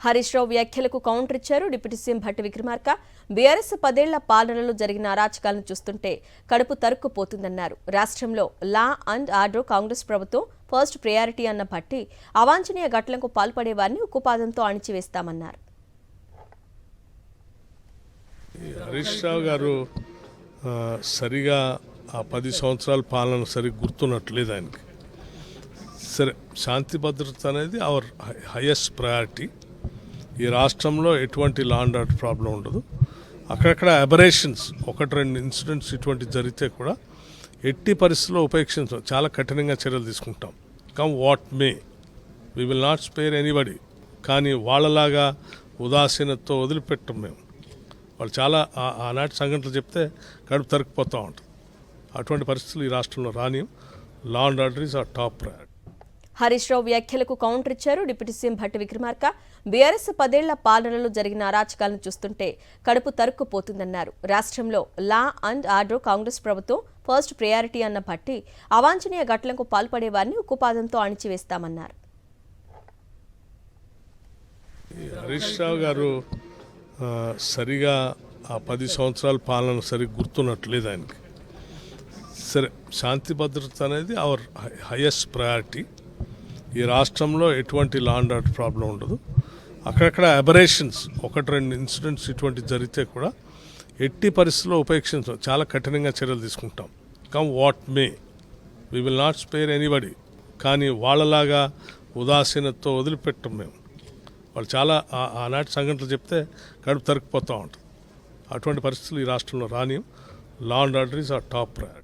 హరీష్ రావు వ్యాఖ్యలకు కౌంటర్ ఇచ్చారు deputy CM Bhatti Vikramarka. BRS 10 ఏళ్ల పాలనలో జరిగిన అరాచకాలను చూస్తుంటే కడుపు తరుక్కుపోతుందన్నారు. రాష్ట్రంలో లా అండ్ ఆర్డర్ కాంగ్రెస్ ప్రభుత్వం ఫస్ట్ ప్రయారిటీ అన్న భట్టి అవాంఛనీయ ఘటనలకు పాల్పడే వారిని ఉక్కుపాదంతో అణిచివేస్తామన్నారు. హరీష్ రావు గారు సరిగా ఆ 10 సంవత్సరాల పాలన సరిగ్గా గుర్తున్నట్లేదు ఆయనకి. సరే, శాంతి భద్రత అనేది అవర్ హైయెస్ట్ ప్రయారిటీ. ఈ రాష్ట్రంలో ఎటువంటి లా అండ్ ఆర్డర్ ప్రాబ్లం ఉండదు. అక్కడక్కడ అబరేషన్స్ 1-2 ఇన్సిడెంట్స్ ఇటువంటి జరిగితే కూడా ఎట్టి పరిస్థితుల్లో ఉపేక్షించం, చాలా కఠినంగా చర్యలు తీసుకుంటాం. Come what may, we will not spare anybody. కానీ వాళ్ళలాగా ఉదాసీనతతో వదిలిపెట్టం మేము. వాళ్ళు చాలా ఆనాటి సంఘటనలు చెప్తే కడుపు తరుక్కుపోతూ ఉంటుంది. అటువంటి పరిస్థితులు ఈ రాష్ట్రంలో రానియం. Law and order is our top priority. Harish Rao వ్యాఖ్యలకు కౌంటర్ ఇచ్చారు deputy CM Bhatti Vikramarka. BRS 10 ఏళ్ల పాలనలో జరిగిన అరాచకాలను చూస్తుంటే కడుపు తరుక్కుపోతుందన్నారు. రాష్ట్రంలో లా అండ్ ఆర్డర్ కాంగ్రెస్ ప్రభుత్వం ఫస్ట్ ప్రయారిటీ అన్న భట్టి అవాంఛనీయ ఘటనలకు పాల్పడే వారిని ఉక్కుపాదంతో అణిచివేస్తామన్నారు. హరీష్ రావు గారు సరిగా ఆ 10 సంవత్సరాల పాలన సరిగ్గా గుర్తున్నట్లేదు ఆయనకి. సరే, శాంతి భద్రత అనేది అవర్ హైయెస్ట్ ప్రయారిటీ. ఈ రాష్ట్రంలో ఎటువంటి లా అండ్ ఆర్డర్ ప్రాబ్లం ఉండదు. అక్కడక్కడ అబరేషన్స్ 1-2 ఇన్సిడెంట్స్ ఇటువంటి జరిగితే కూడా ఎట్టి పరిస్థితుల్లో ఉపేక్షించం, చాలా కఠినంగా చర్యలు తీసుకుంటాం. Come what may, we will not spare anybody. కానీ వాళ్ళలాగా ఉదాసీనతతో వదిలిపెట్టం మేము. వాళ్ళు చాలా ఆనాటి సంఘటనలు చెప్తే కడుపు తరుక్కుపోతూ ఉంటుంది. అటువంటి పరిస్థితులు ఈ రాష్ట్రంలో రానియం. Law and order is our top priority.